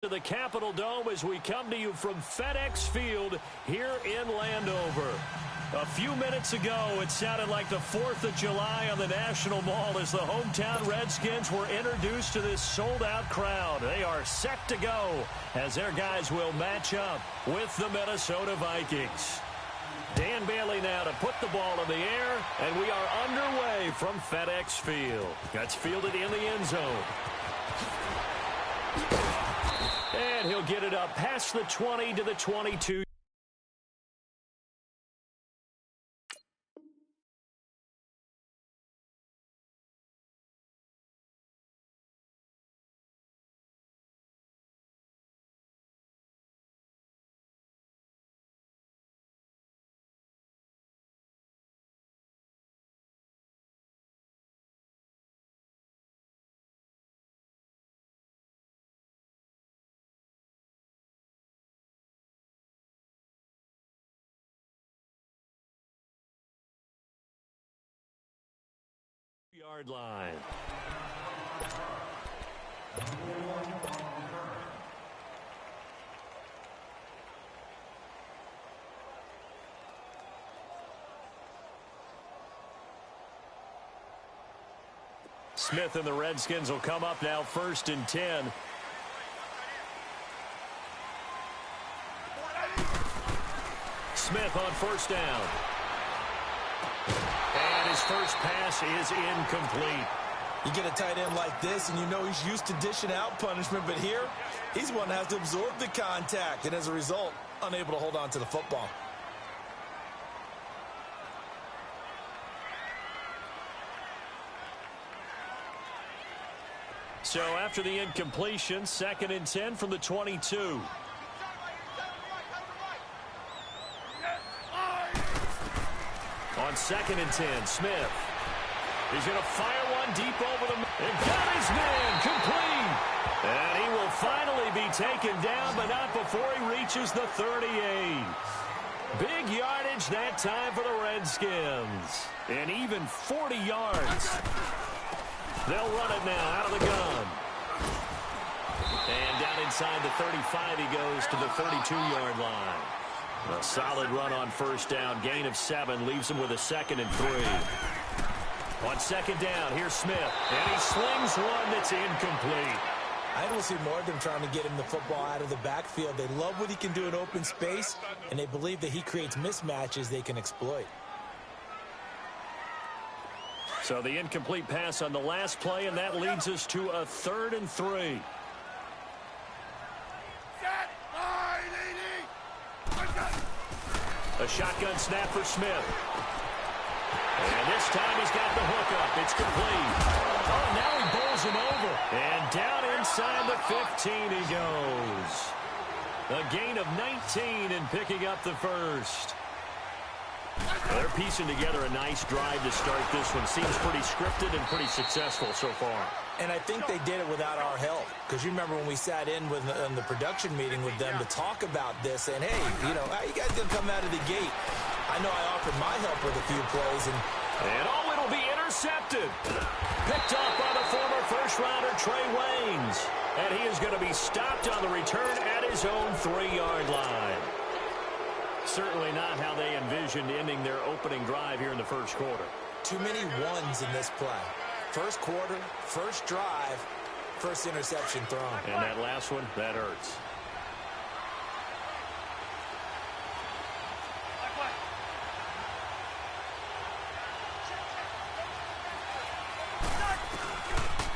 To the Capitol Dome as we come to you from FedEx Field here in Landover. A few minutes ago, it sounded like the 4th of July on the National Mall as the hometown Redskins were introduced to this sold-out crowd. They are set to go as their guys will match up with the Minnesota Vikings. Dan Bailey now to put the ball in the air, and we are underway from FedEx Field. That's fielded in the end zone. And he'll get it up past the 20 to the 22. Yard line. Smith and the Redskins will come up now 1st and 10. Smith on 1st down. His first pass is incomplete. You get a tight end like this, and you know he's used to dishing out punishment, but here, he's one that has to absorb the contact, and as a result, unable to hold on to the football. So after the incompletion, 2nd and 10 from the 22. On 2nd and 10, Smith. He's going to fire one deep over the... And got his man complete. And he will finally be taken down, but not before he reaches the 38. Big yardage that time for the Redskins. And even 40 yards. They'll run it now out of the gun. And down inside the 35, he goes to the 32-yard line. A solid run on 1st down. Gain of 7 leaves him with a 2nd and 3. On 2nd down, here's Smith. And he slings one that's incomplete. I don't see more of them trying to get him the football out of the backfield. They love what he can do in open space, and they believe that he creates mismatches they can exploit. So the incomplete pass on the last play, and that leads us to a 3rd and 3. A shotgun snap for Smith. And this time he's got the hookup. It's complete. Oh, now he bowls him over. And down inside the 15 he goes. A gain of 19 and picking up the first. They're piecing together a nice drive to start this one. Seems pretty scripted and pretty successful so far. And I think they did it without our help. Because you remember when we sat in the production meeting with them to talk about this. And, hey, you know, how you guys going to come out of the gate? I know I offered my help with a few plays. And it'll be intercepted. Picked off by the former first-rounder Trey Waynes. And he is going to be stopped on the return at his own 3-yard line. Certainly not how they envisioned ending their opening drive here in the first quarter. Too many ones in this play. First quarter, first drive, first interception thrown. And that last one, that hurts.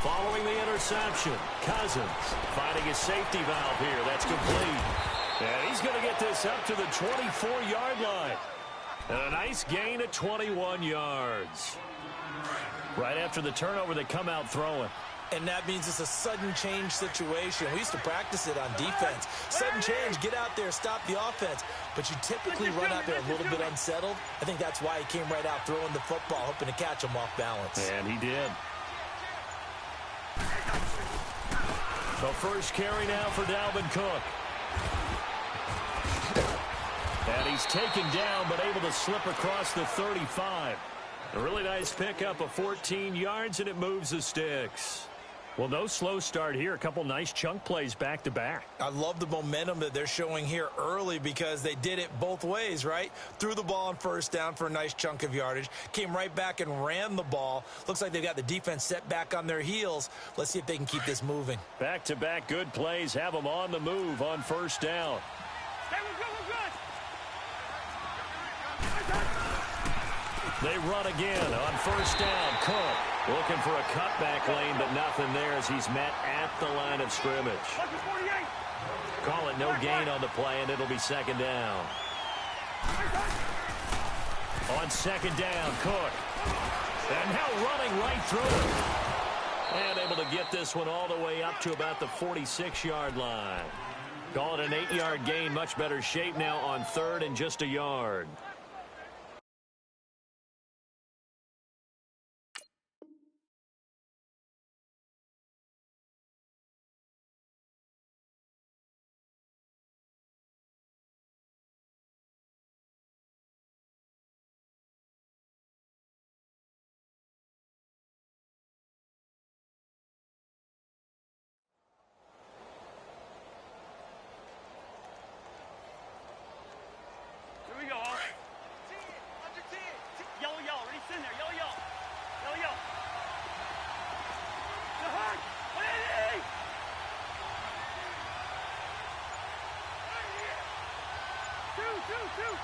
Following the interception, Cousins finding his safety valve here. That's complete. And he's going to get this up to the 24-yard line. And a nice gain of 21 yards. Right after the turnover, they come out throwing. And that means it's a sudden change situation. We used to practice it on defense. Sudden change, get out there, stop the offense. But you typically run out there a little bit unsettled. I think that's why he came right out throwing the football, hoping to catch him off balance. And he did. So first carry now for Dalvin Cook. And he's taken down, but able to slip across the 35. A really nice pickup of 14 yards, and it moves the sticks. Well, no slow start here. A couple nice chunk plays back-to-back. I love the momentum that they're showing here early because they did it both ways, right? Threw the ball on first down for a nice chunk of yardage. Came right back and ran the ball. Looks like they've got the defense set back on their heels. Let's see if they can keep this moving. Back-to-back good plays have them on the move on first down. Hey, we're good, we're good. They run again on first down. Cook looking for a cutback lane, but nothing there as he's met at the line of scrimmage. Call it no gain on the play, and it'll be second down. On second down, Cook. And now running right through it. And able to get this one all the way up to about the 46-yard line. Call it an 8-yard gain. Much better shape now on third and just a yard. Here we go. Yellow, yellow. Ready, in there. Yellow, yellow. Yellow, yellow. The heart. Hey! Two.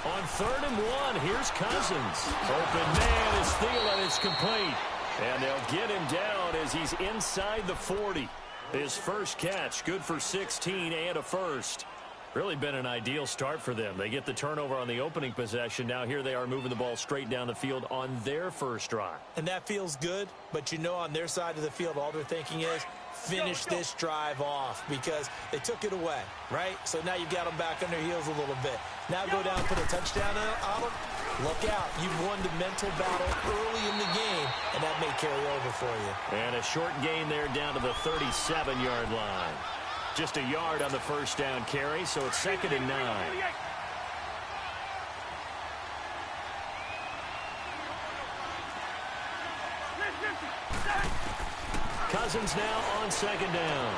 On third and one, here's Cousins. Open man is Thielen. It's complete. And they'll get him down as he's inside the 40. His first catch, good for 16 and a first. Really been an ideal start for them. They get the turnover on the opening possession. Now here they are moving the ball straight down the field on their first drive. And that feels good, but you know on their side of the field, all they're thinking is finish this drive off because they took it away, right? So now you've got them back on their heels a little bit. Now go down and put a touchdown on them. Look out. You've won the mental battle early in the game, and that may carry over for you. And a short gain there down to the 37-yard line. Just a yard on the first down carry, so it's second and 9. Cousins now on second down.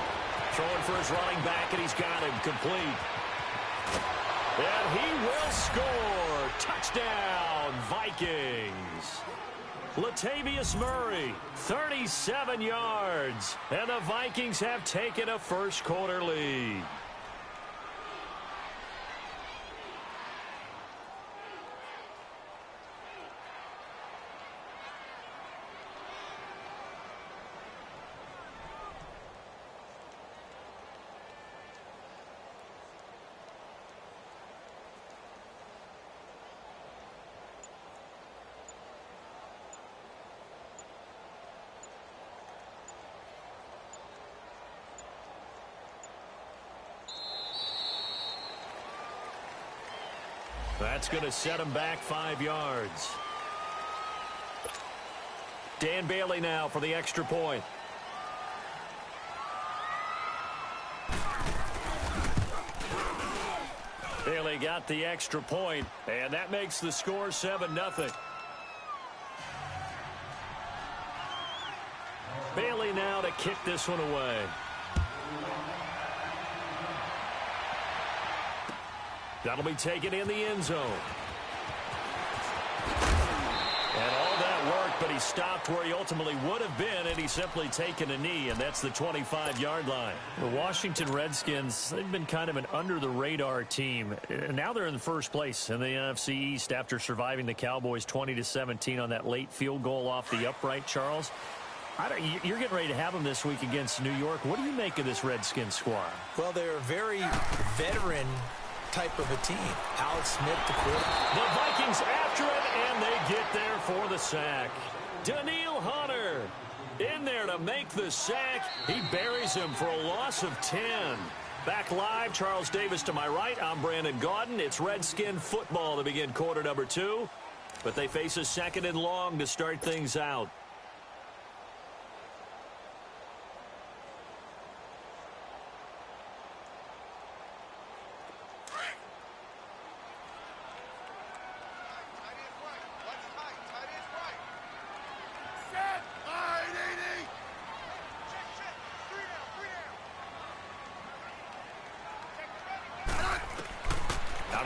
Throwing for his running back, and he's got him complete. And he will score. Touchdown, Vikings. Latavius Murray, 37 yards. And the Vikings have taken a first quarter lead. That's going to set him back 5 yards. Dan Bailey now for the extra point. Bailey got the extra point, and that makes the score 7-0. Bailey now to kick this one away. That'll be taken in the end zone. And all that worked, but he stopped where he ultimately would have been, and he's simply taken a knee, and that's the 25-yard line. The Washington Redskins, they've been kind of an under-the-radar team. Now they're in first place in the NFC East after surviving the Cowboys 20-17 on that late field goal off the upright, Charles. You're getting ready to have them this week against New York. What do you make of this Redskins squad? Well, they're a very veteran type of a team. Alex Smith, the quarterback. The Vikings after it, and they get there for the sack. Daniil Hunter in there to make the sack. He buries him for a loss of 10. Back live, Charles Davis to my right. I'm Brandon Gaudin. It's Redskin football to begin quarter number 2. But they face a second and long to start things out.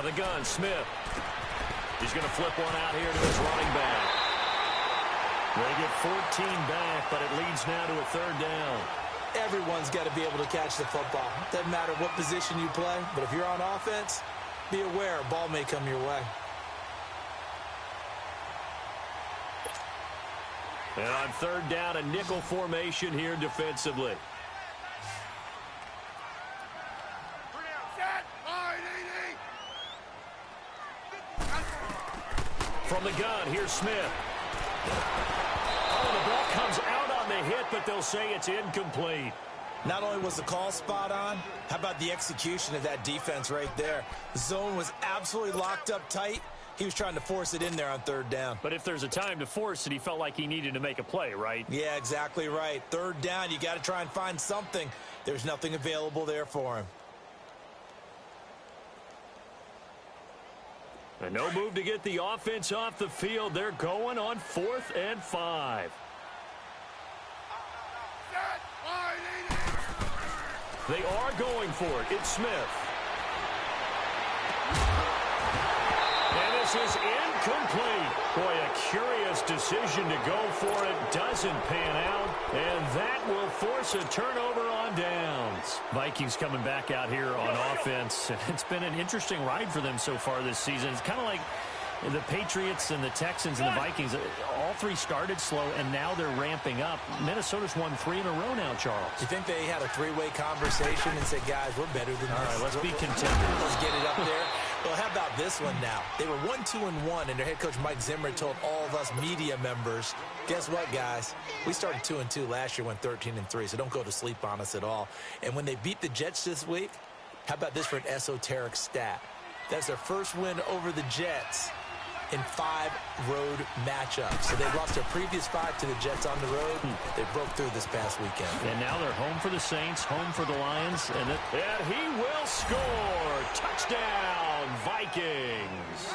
Out of the gun, Smith. He's going to flip one out here to his running back. They get 14 back, but it leads now to a third down. Everyone's got to be able to catch the football. Doesn't matter what position you play, but if you're on offense, be aware a ball may come your way. And on third down, a nickel formation here defensively. From the gun, here's Smith. Oh, the ball comes out on the hit, but they'll say it's incomplete. Not only was the call spot on, how about the execution of that defense right there? The zone was absolutely locked up tight. He was trying to force it in there on third down. But if there's a time to force it, he felt like he needed to make a play, right? Yeah, exactly right. Third down, you got to try and find something. There's nothing available there for him. And no move to get the offense off the field. They're going on 4th and 5. They are going for it. It's Smith. And this is incomplete. Boy, a curious decision to go for it. Doesn't pan out. And that will force a turnover on downs. Vikings coming back out here on offense. It's been an interesting ride for them so far this season. It's kind of like the Patriots and the Texans and the Vikings. All three started slow, and now they're ramping up. Minnesota's won 3 in a row now, Charles. You think they had a three-way conversation and said, guys, we're better than this? All right, let's be contenders. Let's get it up there. Well, how about this one now? They were 1-2-1, and their head coach Mike Zimmer told all of us media members, guess what, guys? We started 2-2 last year, went 13-3, so don't go to sleep on us at all. And when they beat the Jets this week, how about this for an esoteric stat? That's their first win over the Jets in 5 road matchups. So they lost their previous 5 to the Jets on the road. They broke through this past weekend. And now they're home for the Saints, home for the Lions. And he will score. Touchdown, Vikings.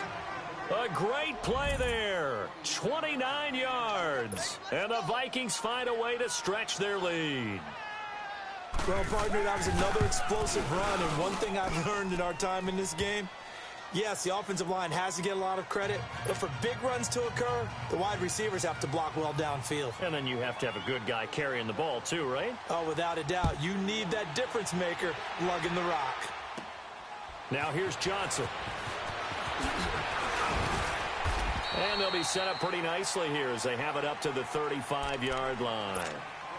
A great play there. 29 yards. And the Vikings find a way to stretch their lead. Well, partner, that was another explosive run. And one thing I've learned in our time in this game, yes, the offensive line has to get a lot of credit, but for big runs to occur, the wide receivers have to block well downfield. And then you have to have a good guy carrying the ball too, right? Oh, without a doubt. You need that difference maker lugging the rock. Now here's Johnson. And they'll be set up pretty nicely here as they have it up to the 35-yard line.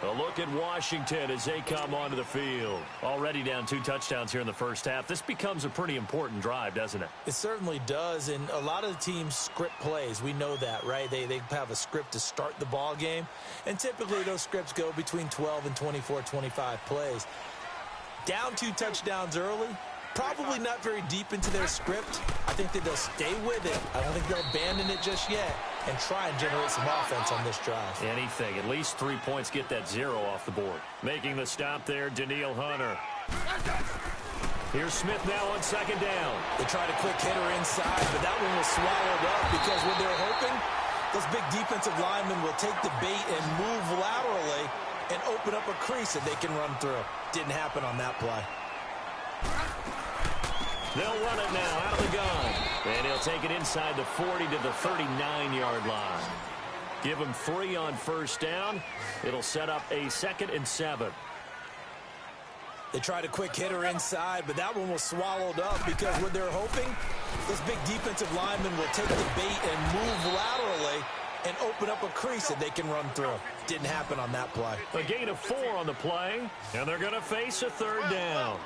A look at Washington as they come onto the field. Already down 2 touchdowns here in the first half. This becomes a pretty important drive, doesn't it? It certainly does, and a lot of the teams script plays. We know that, right? They have a script to start the ball game, and typically those scripts go between 12 and 24, 25 plays. Down 2 touchdowns early, probably not very deep into their script. I think that they'll stay with it. I don't think they'll abandon it just yet and try and generate some offense on this drive. Anything. At least 3 points get that 0 off the board. Making the stop there, Daniil Hunter. Here's Smith now on second down. They tried a quick hitter inside, but that one was swallowed up because what they're hoping, those big defensive linemen will take the bait and move laterally and open up a crease that they can run through. Didn't happen on that play. They'll run it now out of the gun. And he'll take it inside the 40 to the 39-yard line. Give him 3 on first down. It'll set up a 2nd and 7. They tried a quick hitter inside, but that one was swallowed up because what they're hoping, those big defensive linemen will take the bait and move laterally and open up a crease that they can run through. Didn't happen on that play. A gain of 4 on the play, and they're going to face a third down.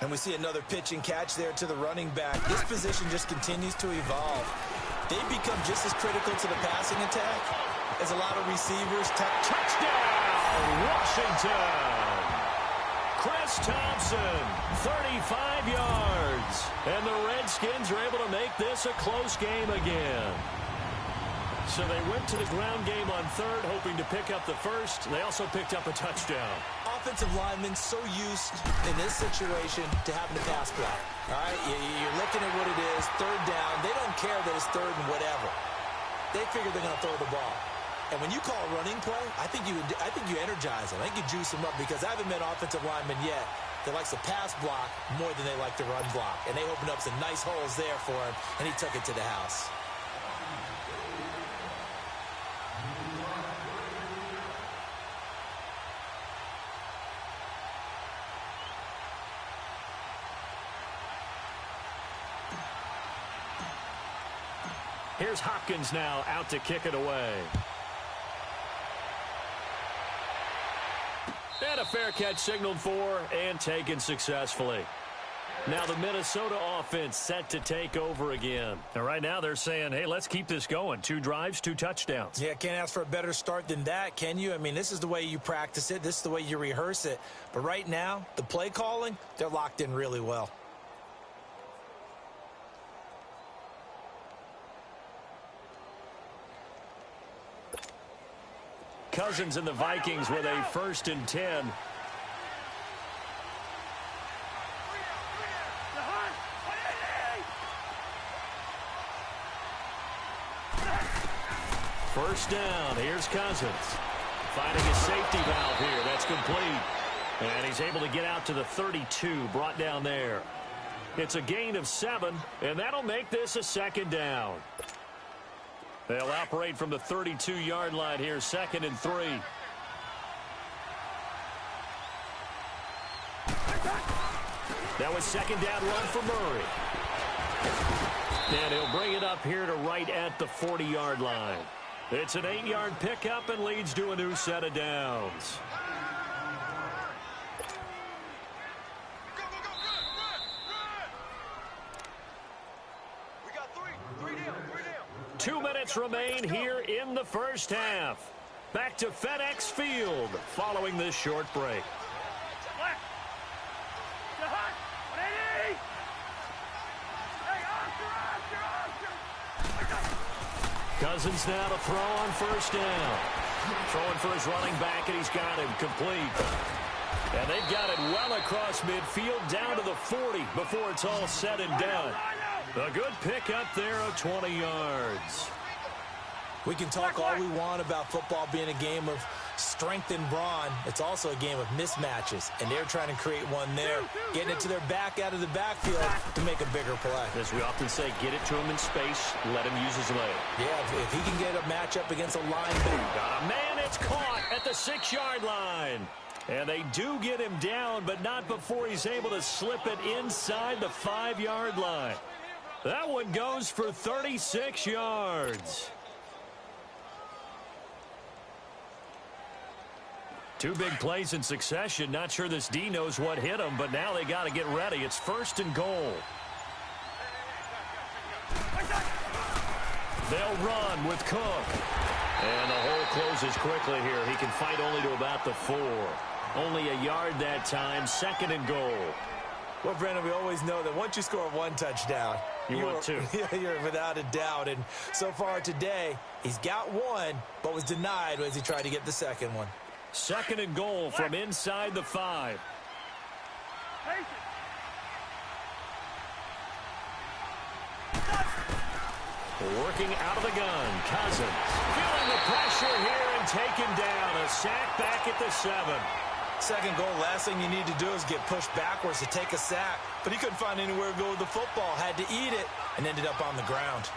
And we see another pitch and catch there to the running back. This position just continues to evolve. They become just as critical to the passing attack as a lot of receivers. Touchdown, Washington! Chris Thompson, 35 yards. And the Redskins are able to make this a close game again. So they went to the ground game on third, hoping to pick up the first. They also picked up a touchdown. Offensive linemen so used in this situation to having to pass block. All right, you're looking at what it is, third down. They don't care that it's third and whatever. They figure they're going to throw the ball. And when you call a running play, I think you energize them. I think you juice them up because I haven't met offensive linemen yet that likes to pass block more than they like to run block. And they opened up some nice holes there for him, and he took it to the house. Here's Hopkins now out to kick it away. And a fair catch signaled for and taken successfully. Now the Minnesota offense set to take over again. And right now they're saying, hey, let's keep this going. 2 drives, 2 touchdowns. Yeah, can't ask for a better start than that, can you? I mean, this is the way you practice it. This is the way you rehearse it. But right now, the play calling, they're locked in really well. Cousins and the Vikings with a 1st and 10. First down. Here's Cousins. Finding a safety valve here. That's complete. And he's able to get out to the 32. Brought down there. It's a gain of 7, and that'll make this a 2nd down. They'll operate from the 32-yard line here, 2nd and 3. That was 2nd down run for Murray. And he'll bring it up here to right at the 40-yard line. It's an 8-yard pickup and leads to a new set of downs. We got three down. 2 minutes remain here in the first half. Back to FedEx Field following this short break. Left. To hot. 180. Hey, Oscar. Cousins now to throw on 1st down. Throwing for his running back, and he's got him complete. And they've got it well across midfield down to the 40 before it's all said and done. A good pickup there of 20 yards. We can talk all we want about football being a game of strength and brawn. It's also a game of mismatches, and they're trying to create one there, getting it to their back out of the backfield to make a bigger play. As we often say, get it to him in space, let him use his leg. Yeah, if he can get a matchup against a linebacker. Got a man, it's caught at the 6-yard line. And they do get him down, but not before he's able to slip it inside the 5-yard line. That one goes for 36 yards. 2 big plays in succession. Not sure this D knows what hit him, but now they got to get ready. It's 1st and goal. They'll run with Cook. And the hole closes quickly here. He can fight only to about the 4. Only a yard that time. 2nd and goal. Well, Brandon, we always know that once you score 1 touchdown, want 2. You're without a doubt. And so far today, he's got 1, but was denied as he tried to get the 2nd one. 2nd and goal from inside the 5. Working out of the gun. Cousins feeling the pressure here and taken down. A sack back at the 7. 2nd goal, last thing you need to do is get pushed backwards to take a sack. But he couldn't find anywhere to go with the football. Had to eat it and ended up on the ground.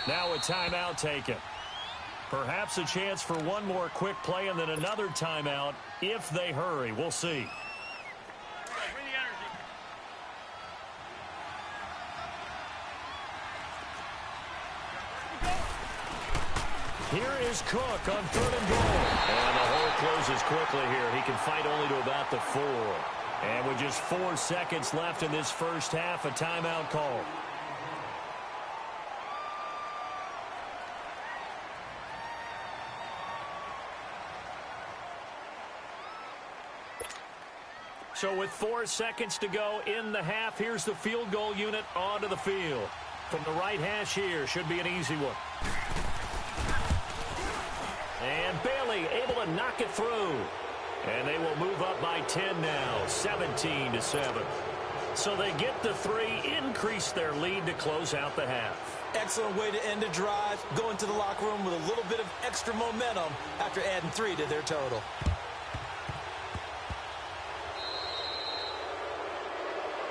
Now a timeout taken. Perhaps a chance for one more quick play and then another timeout if they hurry. We'll see. Bring the energy. Here is Cook on 3rd and goal. And the hole closes quickly here. He can fight only to about the 4. And with just 4 seconds left in this first half, a timeout call. So with 4 seconds to go in the half, here's the field goal unit onto the field. From the right hash here, should be an easy one. And Bailey able to knock it through. And they will move up by 10 now, 17-7. So they get the 3, increase their lead to close out the half. Excellent way to end a drive, go into the locker room with a little bit of extra momentum after adding 3 to their total.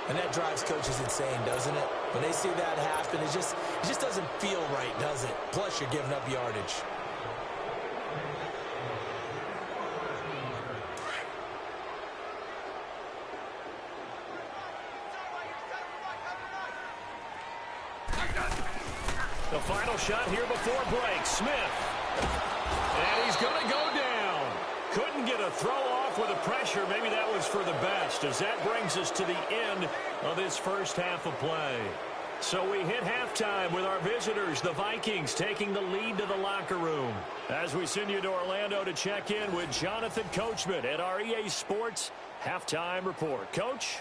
And that drives coaches insane, doesn't it? When they see that happen, it just doesn't feel right, does it? Plus, you're giving up yardage. The final shot here before break. Smith. And he's going to go down. Couldn't get a throw off with the pressure. Maybe that was for the best, as that brings us to the end of this first half of play. So we hit halftime with our visitors, the Vikings, taking the lead to the locker room. As we send you to Orlando to check in with Jonathan Coachman at our EA Sports Halftime Report. Coach?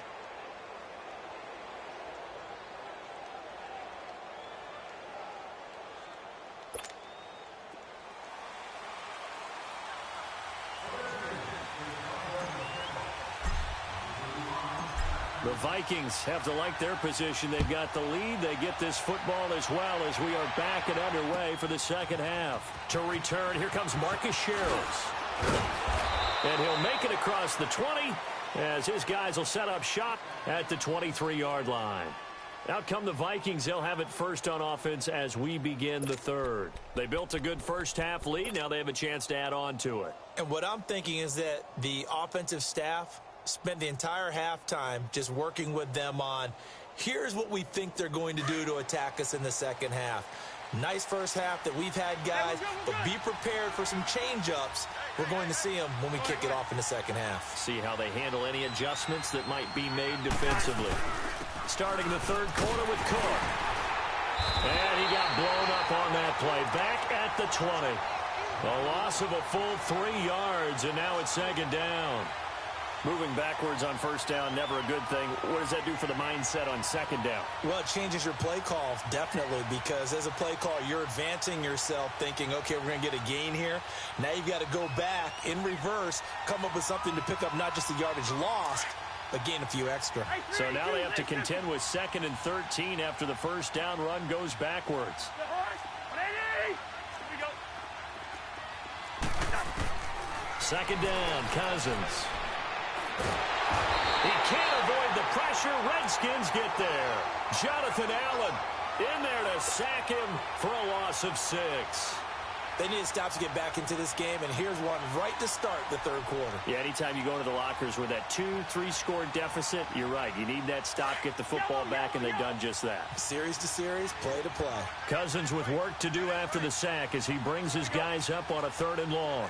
The Vikings have to like their position. They've got the lead. They get this football as well as we are back and underway for the second half. To return, here comes Marcus Sherrills. And he'll make it across the 20 as his guys will set up shop at the 23-yard line. Out come the Vikings. They'll have it first on offense as we begin the third. They built a good first half lead. Now they have a chance to add on to it. And what I'm thinking is that the offensive staff spent the entire halftime just working with them on, here's what we think they're going to do to attack us in the second half. Nice first half that we've had, guys, but be prepared for some change-ups. We're going to see them when we kick it off in the second half. See how they handle any adjustments that might be made defensively. Starting the third quarter with Cook. And he got blown up on that play. Back at the 20. A loss of a full 3 yards, and now it's second down. Moving backwards on first down, never a good thing. What does that do for the mindset on second down? Well, it changes your play call, definitely, because as a play caller, you're advancing yourself thinking, okay, we're going to get a gain here. Now you've got to go back in reverse, come up with something to pick up not just the yardage lost, but gain a few extra. So now they have to contend with 2nd and 13 after the first down run goes backwards. Second down, Cousins. He can't avoid the pressure. Redskins get there. Jonathan Allen in there to sack him for a loss of 6. They need to stop to get back into this game, and here's one right to start the third quarter. Yeah, anytime you go into the lockers with that 2-3 score deficit, you're right. You need that stop, get the football back, and they've done just that. Series to series, play to play. Cousins with work to do after the sack as he brings his guys up on a 3rd and long.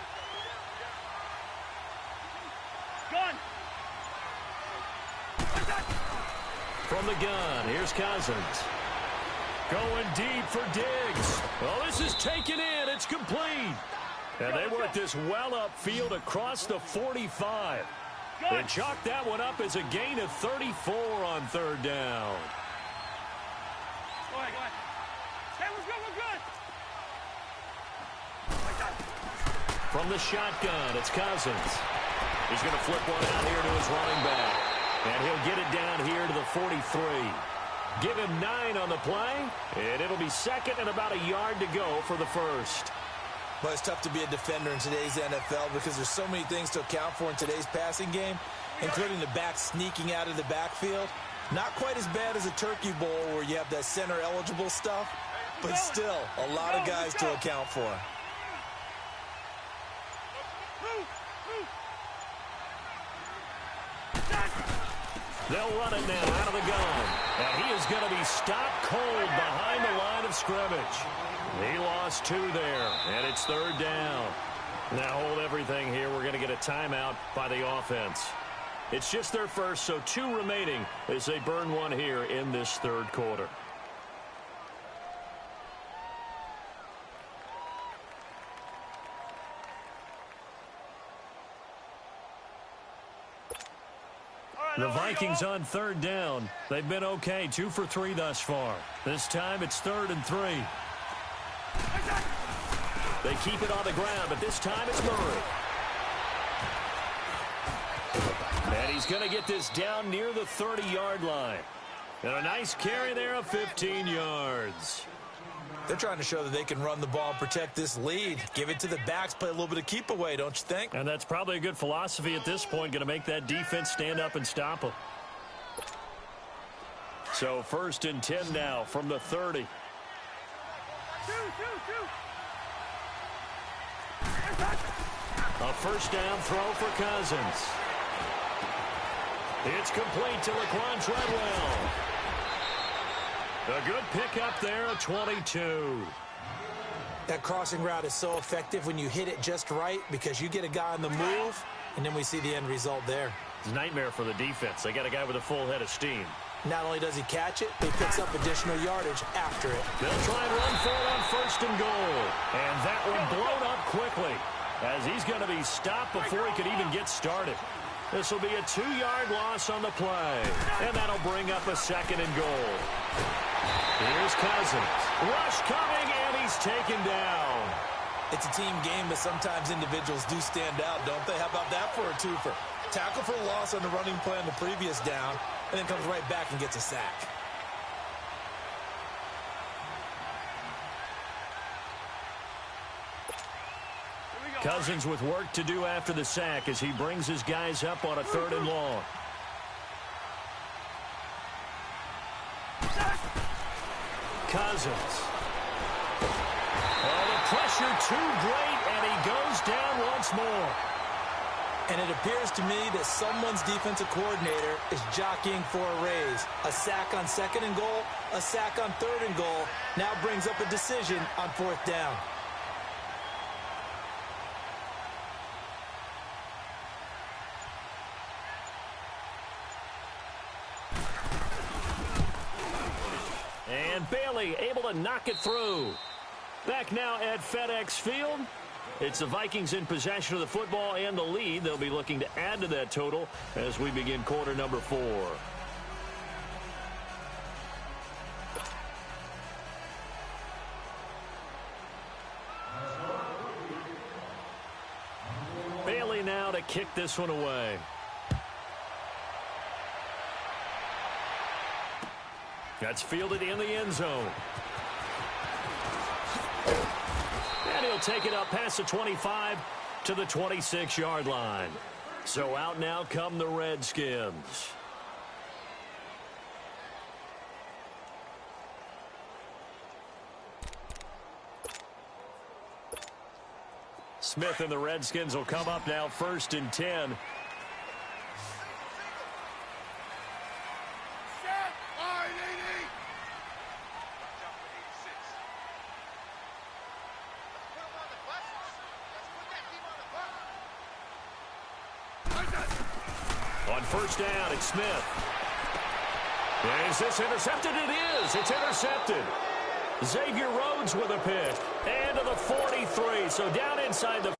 From the gun, here's Cousins. Going deep for Diggs. Well, this is taken in. It's complete. And they work this well upfield across the 45. They chalk that one up as a gain of 34 on 3rd down. Go ahead, go ahead. Hey, we're good. From the shotgun, it's Cousins. He's going to flip one out here to his running back. And he'll get it down here to the 43. Give him 9 on the play, and it'll be 2nd and about a yard to go for the first. But it's tough to be a defender in today's NFL because there's so many things to account for in today's passing game, including the back sneaking out of the backfield. Not quite as bad as a turkey bowl where you have that center-eligible stuff, but still a lot of guys to account for. They'll run it now out of the gun. And he is going to be stopped cold behind the line of scrimmage. He lost 2 there, and it's 3rd down. Now hold everything here. We're going to get a timeout by the offense. It's just their first, so 2 remaining as they burn one here in this 3rd quarter. The Vikings on 3rd down. They've been okay, 2 for 3 thus far. This time it's 3rd and 3. They keep it on the ground, but this time it's Murray. And he's going to get this down near the 30-yard line. And a nice carry there of 15 yards. They're trying to show that they can run the ball and protect this lead. Give it to the backs, play a little bit of keep away, don't you think? And that's probably a good philosophy at this point, going to make that defense stand up and stop them. So 1st and 10 now from the 30. A first down throw for Cousins. It's complete to Laquan Treadwell. A good pickup there at 22. That crossing route is so effective when you hit it just right because you get a guy on the move, and then we see the end result there. It's a nightmare for the defense. They got a guy with a full head of steam. Not only does he catch it, he picks up additional yardage after it. They'll try and run for it on 1st and goal. And that one blown up quickly as he's going to be stopped before he could even get started. This will be a 2-yard loss on the play. And that'll bring up a 2nd and goal. Here's Cousins. Rush coming, and he's taken down. It's a team game, but sometimes individuals do stand out, don't they? How about that for a twofer? Tackle for a loss on the running play on the previous down, and then comes right back and gets a sack. Cousins with work to do after the sack as he brings his guys up on a 3rd and long. Cousins. Oh, the pressure too great, and he goes down once more. And it appears to me that someone's defensive coordinator is jockeying for a raise. A sack on 2nd and goal, a sack on 3rd and goal, now brings up a decision on 4th down. And Bailey able to knock it through. Back now at FedEx Field. It's the Vikings in possession of the football and the lead. They'll be looking to add to that total as we begin quarter number 4. Bailey now to kick this one away. That's fielded in the end zone. And he'll take it up past the 25 to the 26-yard line. So out now come the Redskins. Smith and the Redskins will come up now 1st and 10. On 1st down, it's Smith. Is this intercepted? It is. It's intercepted. Xavier Rhodes with a pick. And to the 43. So down inside the